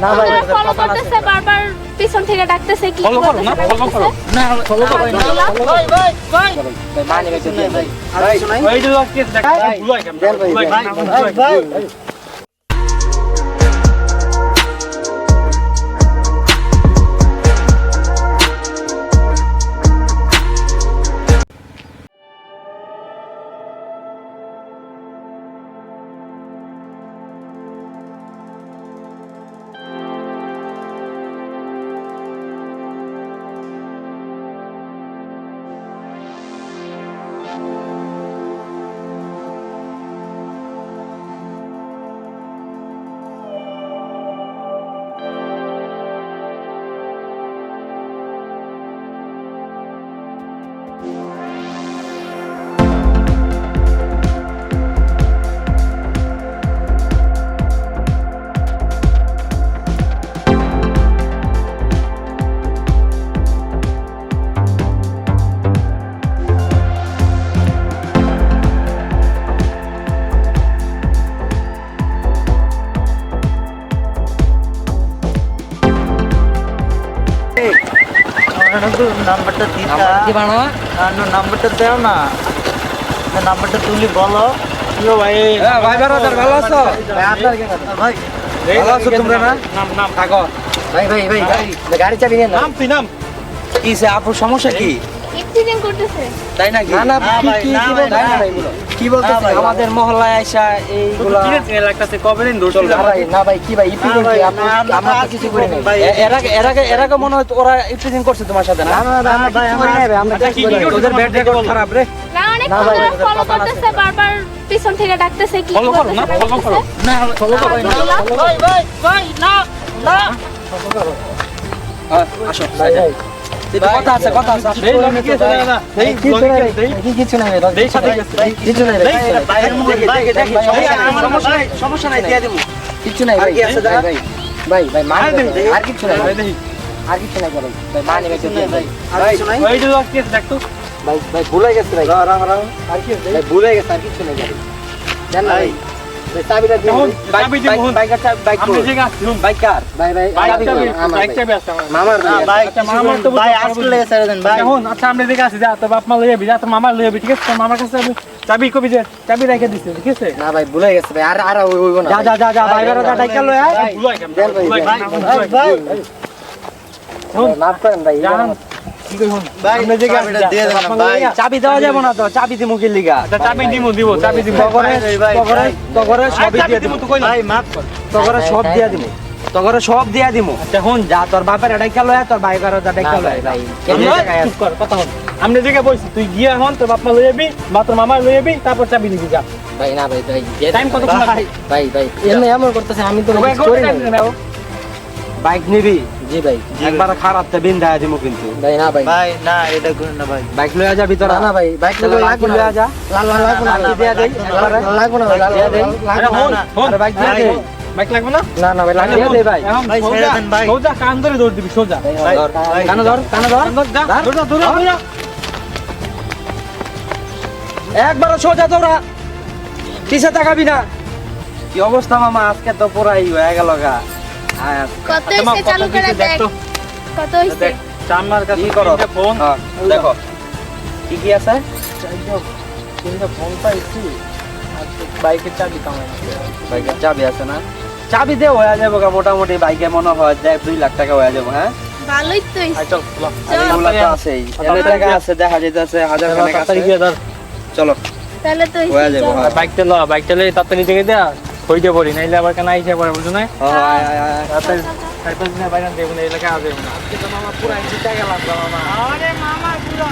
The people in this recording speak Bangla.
না ভাই ফলো করতেছে বারবার পিছন থেকে ডাকতেছে কি ফলো করো না ফলো করো না ফলো করো না ভাই ভাই ভাই ভাই মানে গেছে ভাই ভাই শোনাই ওই যে আজকে দেখ ভুলাই কেমন ভাই ভাই নাম্বারটা দিতা দিবানা নাম্বারটা দাও না নাম্বারটা তুমি বলো হ্যালো ভাই ভাই ব্রাদার ভালো আছো ভাই ভালো আছো তোমরা না নাম নাম থাকো ভাই ভাই ভাই গাড়ি চাবি নিয়ে নাও নাম তুই নাম কি সে আপুর সমস্যা কি ইঞ্জিনিয়ারিং করতেছে তাই নাকি না, কি বলতেছে আমাদের মহল্লায় আইসা এইগুলা কিনেছে লাগতাছে কবে দিন ধরছিল না ভাই কি ভাই ইপিজিং কি আমরা তো কিছু করি নাই এর আগে মনে হয় ওরা ইপিজিং করছে তোমার সাথে না আমরা কি কি ওদের ব্যাড রেকর্ড খারাপ রে না অনেক না ভাই, ফলো করতেছে বারবার পিছন থেকে ডাকতেছে কি ফলো করো না ফলো করো না ফলো করো ভাই ভাই ভাই না না আসো কথা আছে দেই লগে কি আছে না দেই লগে কি দেই কিছু নাই দেই সাথে গেছে কিছু নাই সমস্যা নাই দিয়ে দেবো কিছু নাই ভাই ভাই ভাই মানে আর কিছু নাই ভাই দেই আর কিছু নাই ভাই মানে গেছে ভাই ভাই শোনাই ওই যে আজকে দেখ তো ভাই ভাই ভুলে গেছে ভাই আর কি ভাই ভুলে গেছে আর কিছু নাই ভাই জান না ভাই চাবিটা দিন চাবি দিব বাইক বাইক আমি যে আসছি বাইক কার ভাই ভাই বাইক চাবি আছে আমার মামার ভাই মামার তো ভাই আসলে ছেড়ে দেন ভাই এখন আচ্ছা আমরা দিকে আসি যা তো বাপ মা লইয়া যা তো মামা লইয়া ঠিক আছে তো মামার কাছে আমি চাবি কবি যে চাবি রেখে দিছে ঠিক আছে না ভাই ভুলে গেছে ভাই আর হইব না যা ভাই বেরোটা ডাইকা লয় ভুলাই কেমন দেন ভাই ভাই মাফ করেন ভাই জান কি কই হন ভাই চাবিটা দিয়ে দেন না ভাই চাবি দেওয়া যাবে না তো চাবি দিমু কি লিগা আচ্ছা চাবি দিব চাবি দিব তগরে সবই দিয়ে দিমু ভাই মাফ কর তগরে সব দিয়া দিমু তগরে সব দিয়া দিমু আচ্ছা হন যা তোর বাপের ডাইকা লয় তোর ভাই ঘর ডাইকা লয় ভাই চুপ কর কথা হন আমরা দিকে বইছি তুই গিয়া হন তোর বাপ মা লইয়া বা তোর মামা লইয়া তারপর চাবি নিবি যা ভাই না ভাই ভাই টাইম কত সময় ভাই ভাই এমনি এমন করতেছে আমি তো করি না বাইক নিবি জি ভাই একবার খারাপ তে বিন্দা দিমু কিন্তু ভাই না ভাই ভাই না এটা করুন না ভাই বাইক লয়া যাবি তোরা না ভাই বাইক লয়া যা লাগবো না দিয়া দেই একবারে লাগবো না ভাই দিয়া দেই আরে হন হন বাইক দিয়া দেই বাইক লাগবে না না না ভাই লাগিয়ে দেই ভাই ভাই ছেড়ে দেন ভাই সোজা কান ধরে দৌড় দিবি সোজা কানে ধর একবার সোজা তোরা পিছে তাকাবি না কি অবস্থা মামা আজকে তো পুরাই হয়ে গেল গা কত হইছে চালু করে দেখ কত হইছে আমার কাছে কি করো ফোন দেখো কি কি আছে তিনটা ফোন পাইছি আর বাইকের চাবি কামাই বাইকের চাবি আছে না চাবি দিয়ে হয়ে যাবো গা মোটামুটি বাইকে মনে হয় যে 2 লাখ টাকা হয়ে যাবো হ্যাঁ ভালোই তো হইছে চল এগুলা তো আছেই এনে টাকা আছে দেখা যাইতেছে হাজার খানেক আছে চলো তাহলে তো হয়ে যাবো হ্যাঁ। বাইকটা লই তাড়াতাড়ি থেকে দেয়া হইতে পারি নাইলে আবার কেন আইসা পড়ে বুঝছো না আয় আয় আয় তাড়াতাড়ি 4-5 দিনের বাইরে দেব না এলাকা আছে না মামা পুরা জিতে গেলাম মামা আরে মামা পুরা